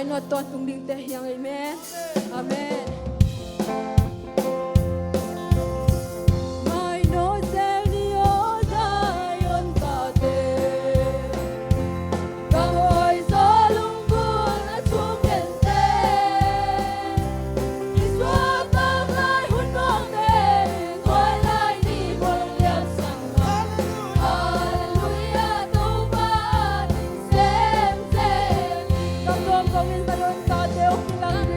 lai no to tung ding te hiang amen amen mai no se ni o dai on ta te ka hoi so lung kun a chu ken te ni swa ta lai hun nong te ngoi lai ni bol liao sang hallelujah to ba sem sem kam dom kong in ta don ta te ok lang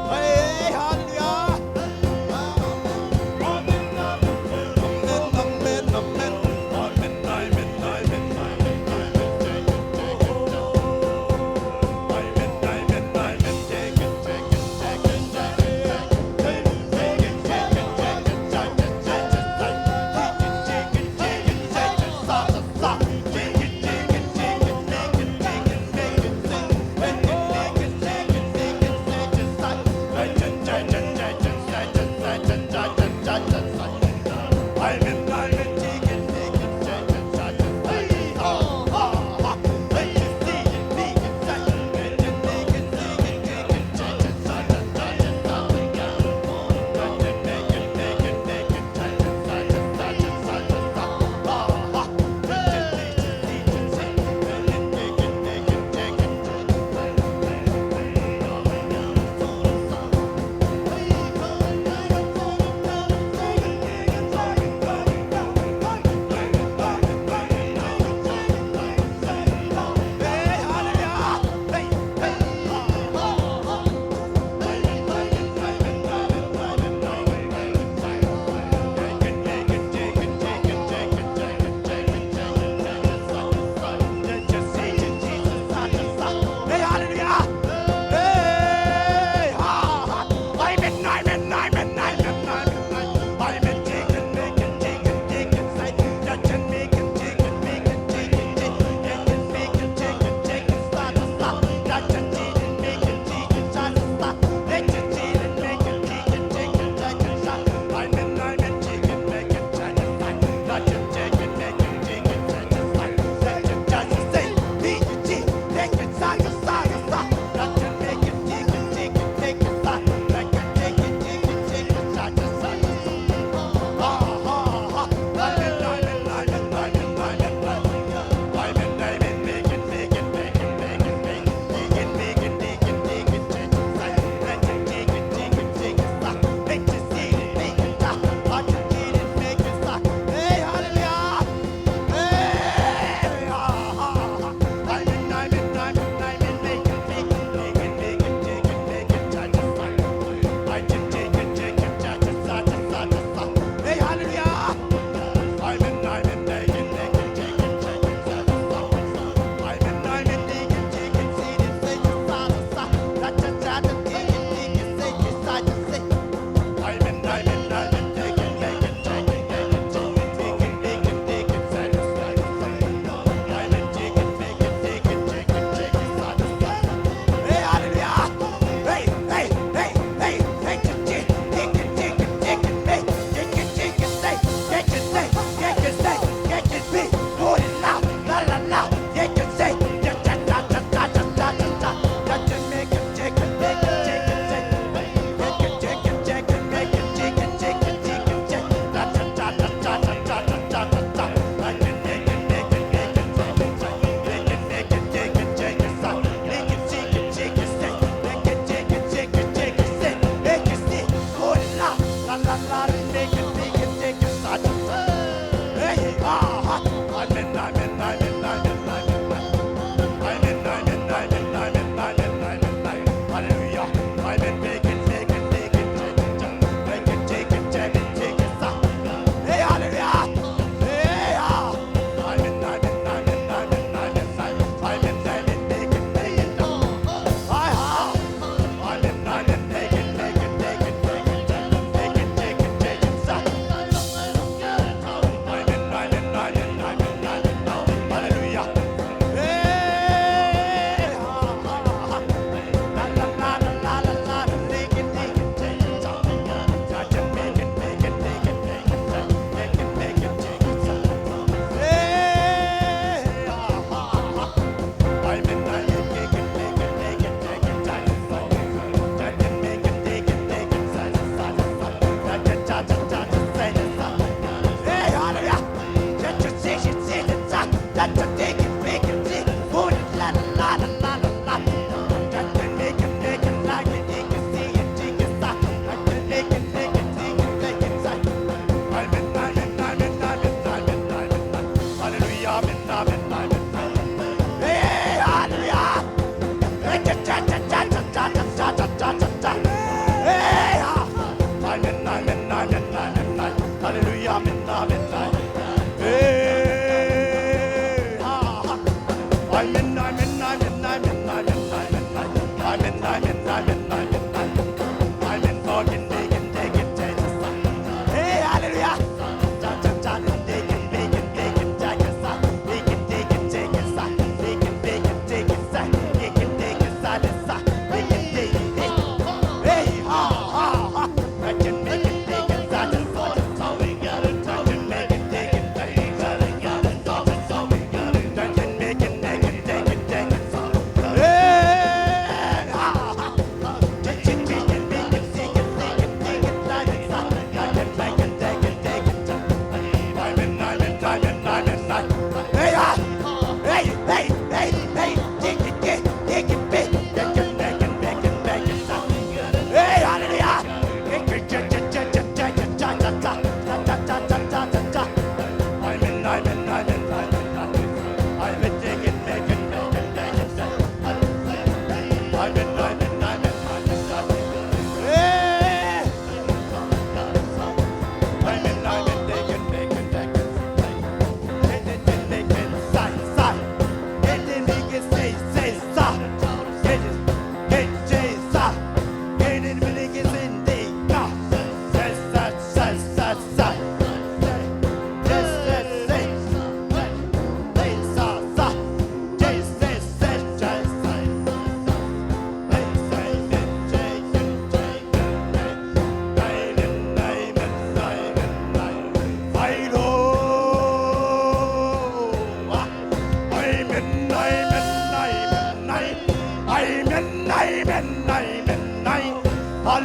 Hey, hallelujah.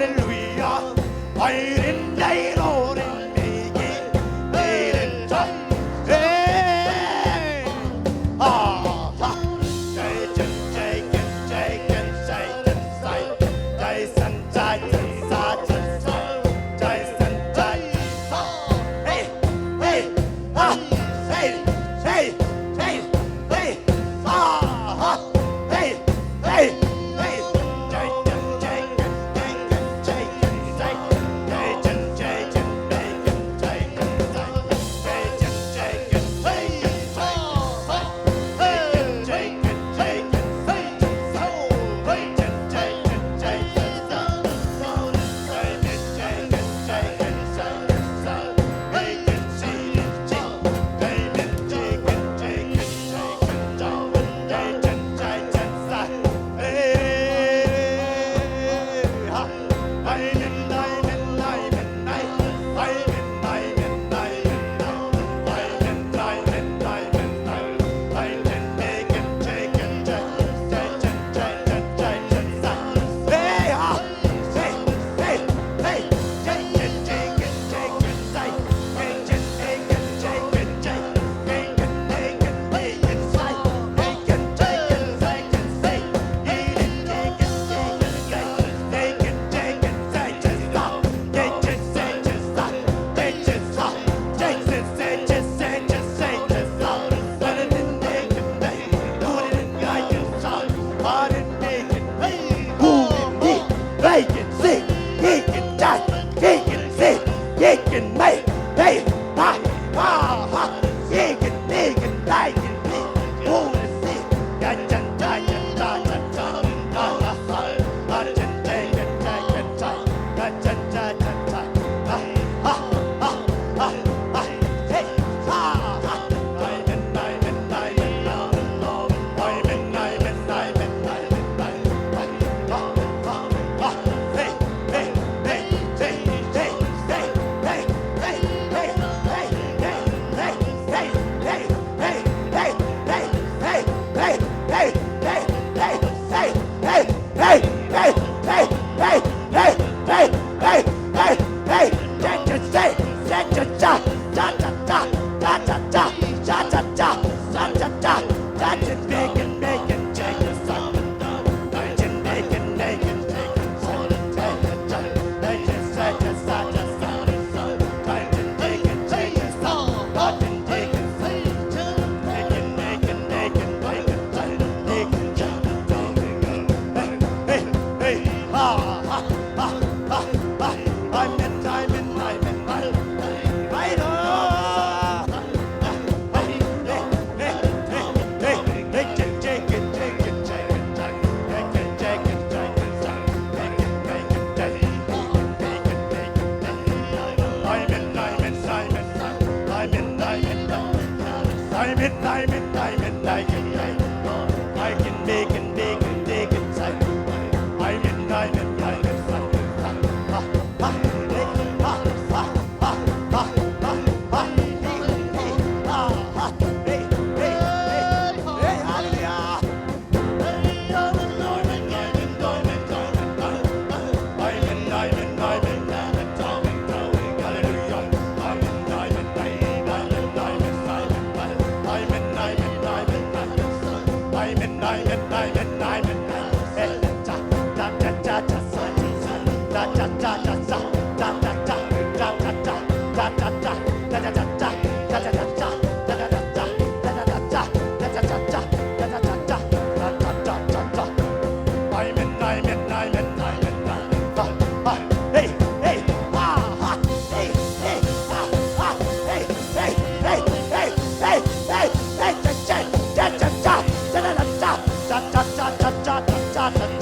Hallelujah. Iron day, Lord, and make it. Iron day. Hey. Ah. Jason, Jason, Jason, Jason, Jason, Jason, Jason, Jason. Hey, hey, ah, hey, hey, hey, hey, ah, hey, hey, hey. Jason, Jason, Jason, Jason, Jason, Jason, Jason, Jason, Jason,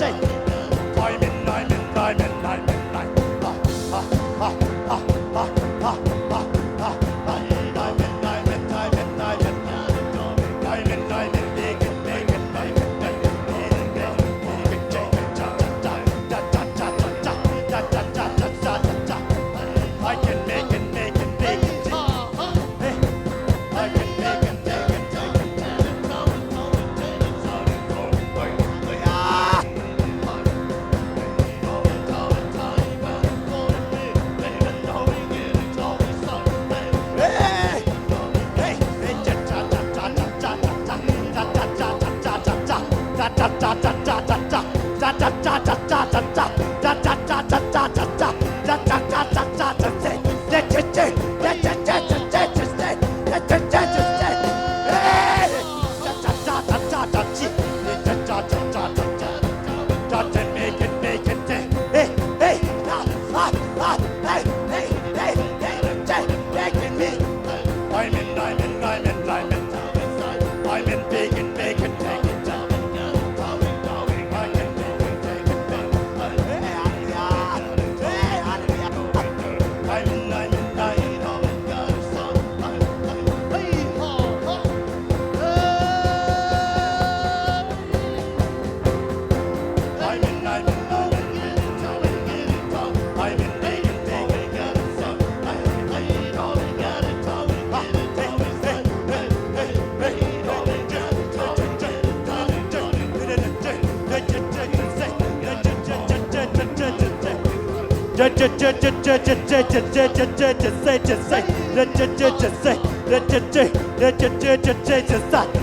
Jason,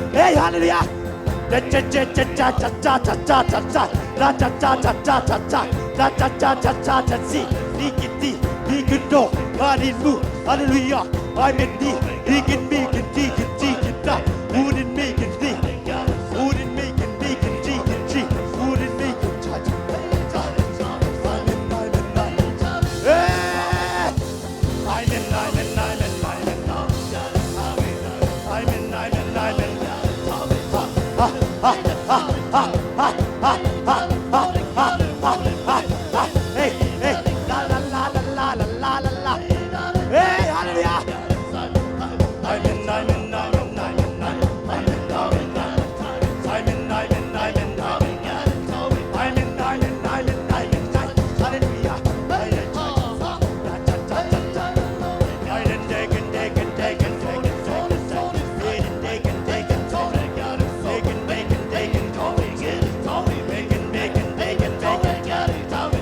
Hey, hallelujah. Hallelujah. I'm in thee. He can be, can see, can see, can die. Who didn't make it thee? Who didn't make it thee? Can see, can see. Who didn't make it touch? Hey, hey, la la la la la la la la. Hey, hallelujah.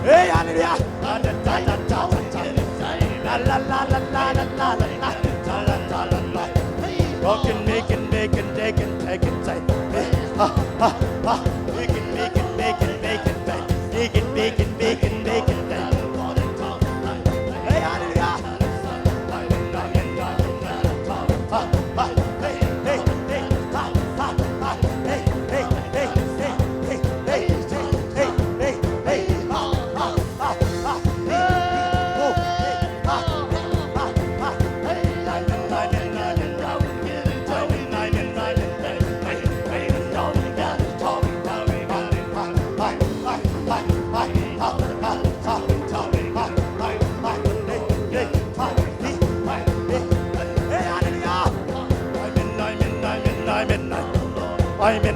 Hey, hallelujah. La la la la la la la la la la la. Walking, making, taking, say. Ha ha ha. Making, making, say. Hey, hallelujah. Hey, hey, hey, ha ha ha. Hey, hey, hey, hey, hey, hey, hey, hey, hey, ha ha ha ha. Oh, hey, ha ha ha. I'm in,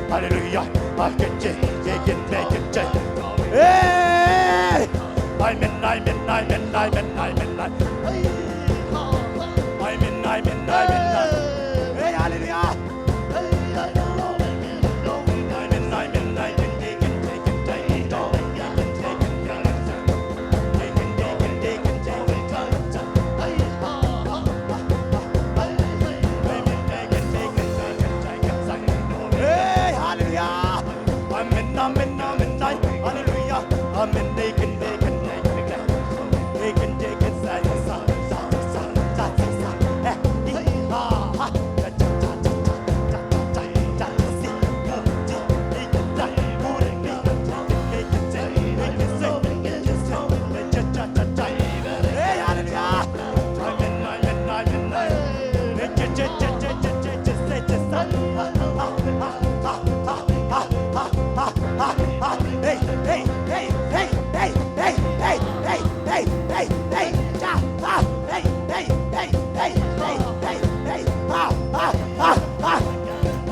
hallelujah. I can take it, make it, take it. Hey! I'm in. Hey, hallelujah. Hey, hallelujah. I'm in, taking,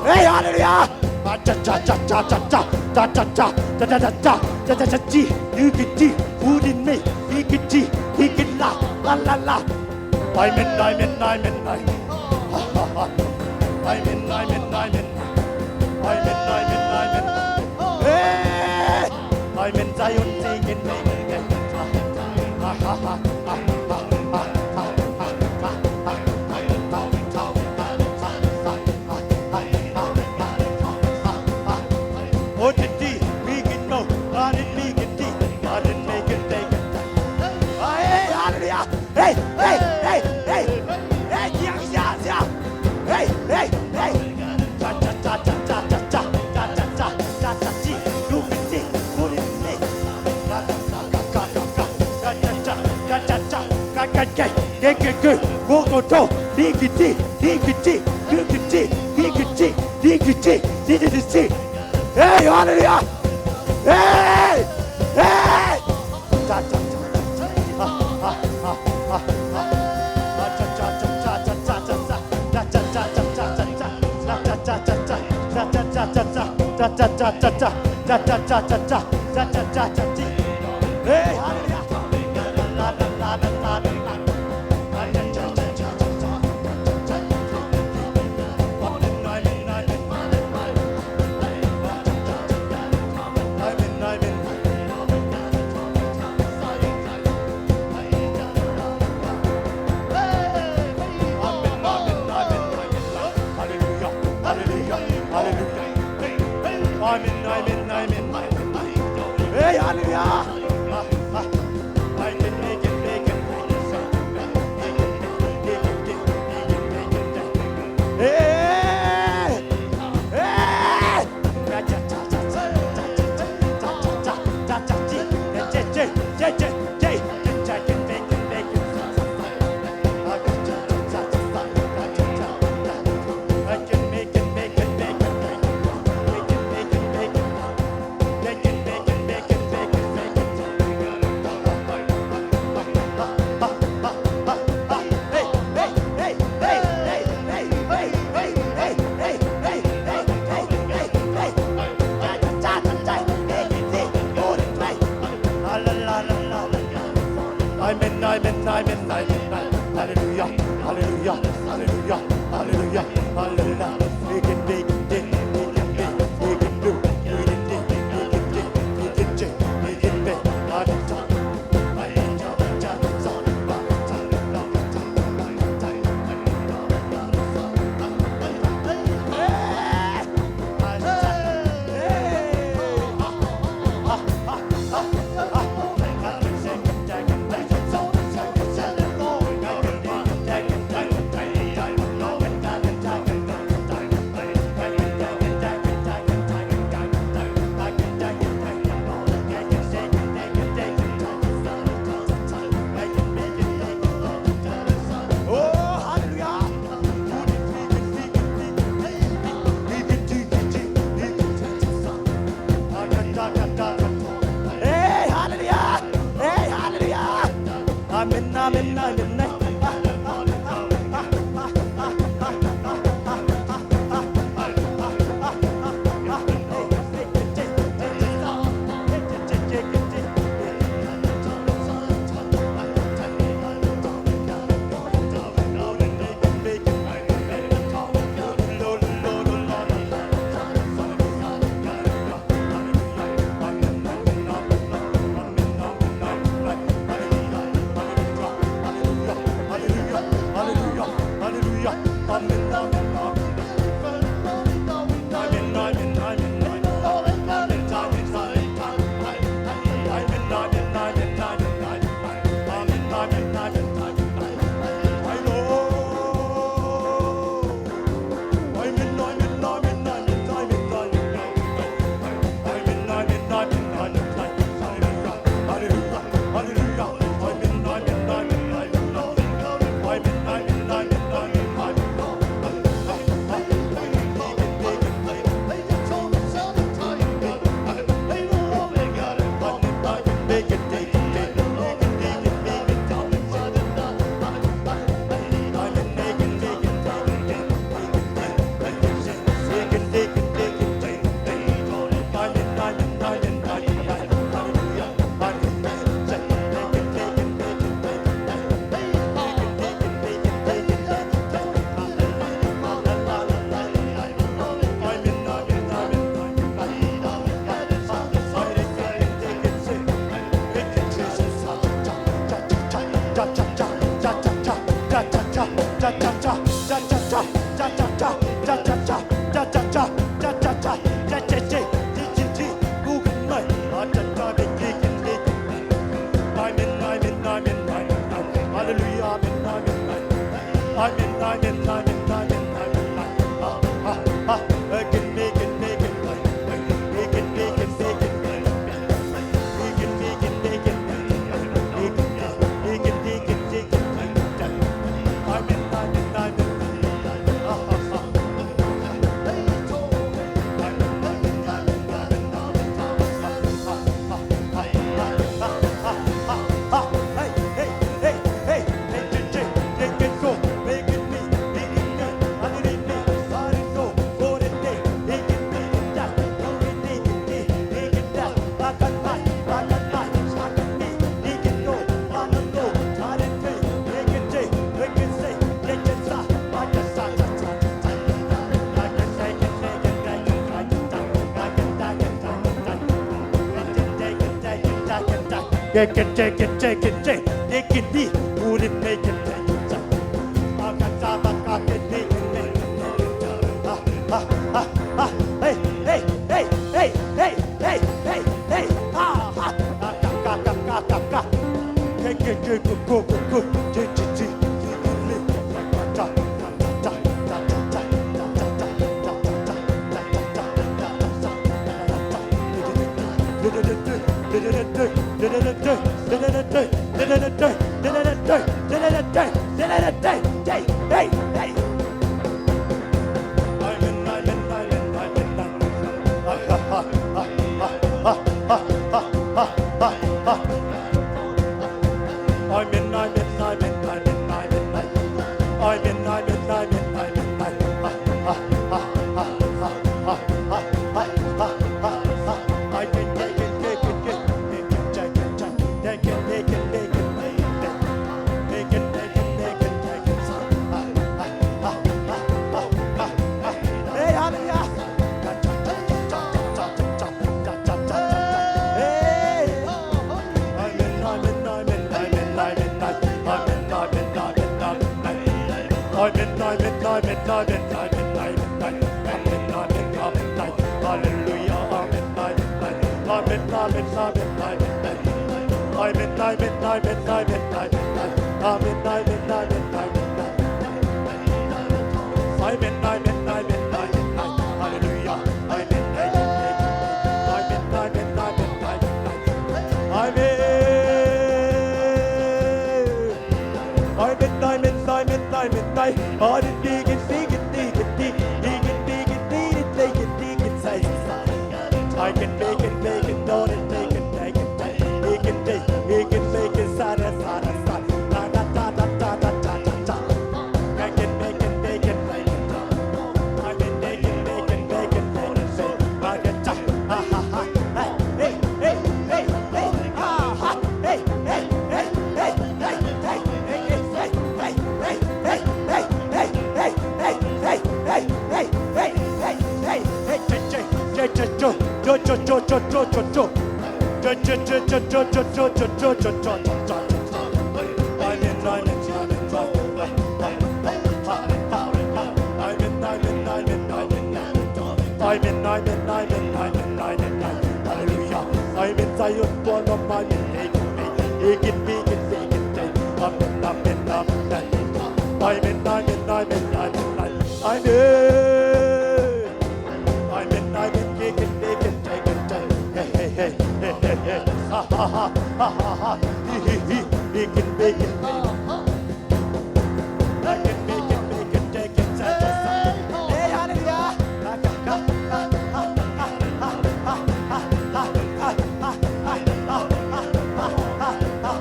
Hey, hallelujah! Cha cha cha cha cha cha cha cha cha cha cha cha cha cha cha cha chi. You can see who did me. He can see. He can la la la la. I'm in. I'm in. Hey, I'm in Zion singing. Ha ha ha ha ha ha. What did he? We can know. I didn't make it. Hey, hallelujah! Hey! Hey! Hey, hallelujah! Hey, hallelujah! Hallelujah, hallelujah, hallelujah, hallelujah, hallelujah. We can be, we can be, we can do, we can do, we can do, we can do, we can be. Amen, amen, amen. take it, take it, take it, take it, take it, be, would it make it, take it, take it. Hey, hey, hey, hey, hey, hey, hey, hey, ah, ah, go, I can make it, don't it, take it, take it, take it. He can take, he can make it, sad, sad, sad. Da da da da da da da da da. I can make it, make it, make it. I can make it, make it, make it, make it. I can ta, ha ha ha. Hey, hey, hey, hey, ha ha. Hey, hey, hey, hey, hey, hey, hey, hey, hey, hey, hey, hey, hey, hey, hey, hey, hey, I'm in Zion, born of my name. He can be, I'm in, I'm in, I'm in. I'm in, I'm in, I'm in, I'm in. I'm in, take it, take it, take it, take it. Hey, hey, hey, hey, hey, ha, ha, ha, ha, ha, ha. He can make it, I can make it, take it, take it. Hey, hallelujah. I'm in. I can make it. I can make it. I'm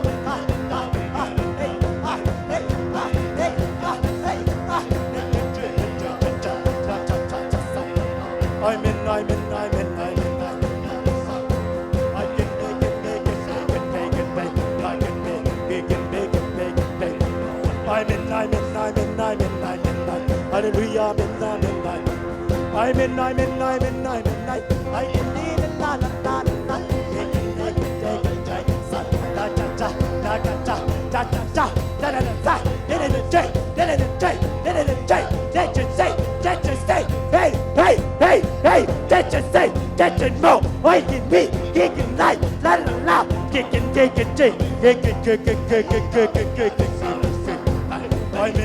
in. Hallelujah. I'm in. I can need it. La la la la. Take it. Da da da da da da da da da da da. That you know, I can be, he can like, la la la, he can take it, I'm in,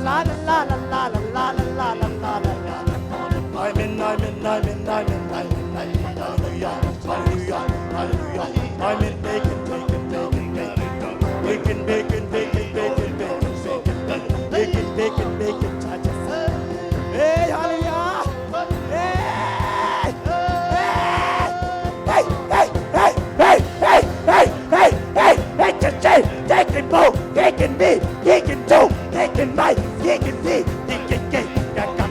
la la la la la la la la la la la. I'm in, hallelujah, I'm in, make it, hey, hallelujah, hey, they can move, they can be, they can do, they can make, they can be, they can get, make it,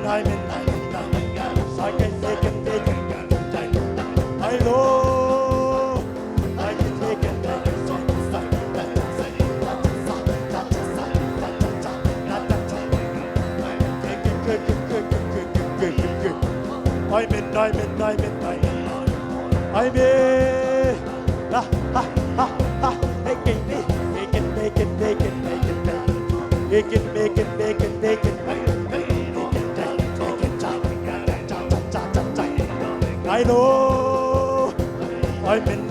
I'm in. I know I'm in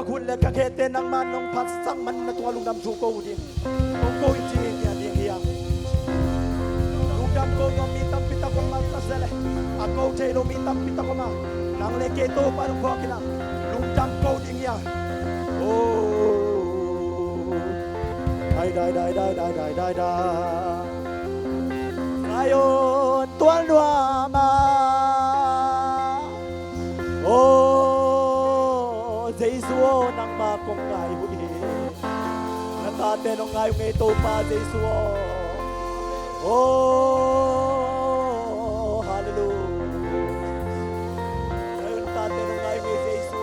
คุณและกะเคเตนังมันนงพัดสังมันนตัวลุงดำชูโกดิองโกอิจิเนี่ยเดียงเฮียลุงดำโกนมีตัมปิตะกมาตัสเซเลอาโกเจโนมีตัมปิตะกมานางเลเกโตปารุคอกินังลุงดำโกดิงเฮียโอ้ได้สายนตัวนัวมาโอ้Jesu nang makong ngai budi natate nong ngai ngai to pa Jesu oh hallelujah natate nong ngai ngai Jesu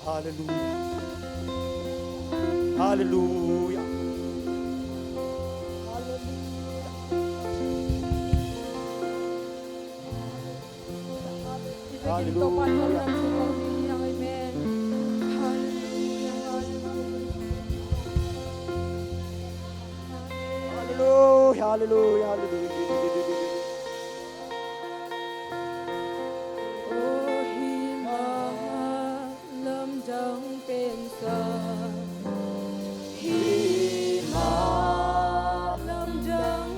hallelujah Hallelujah. Hallelujah, hallelujah.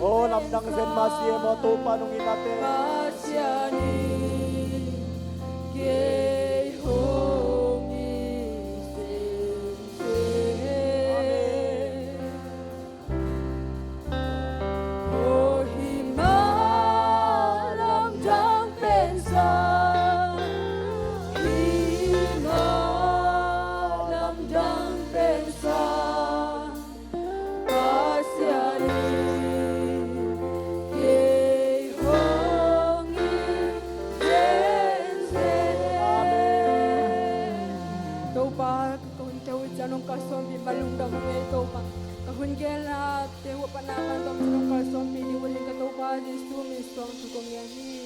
Oh, lamdang zen masih mo tu panung inate. panakan tom sunong kalsom pidi waling kataw pa din sumin song tukong yani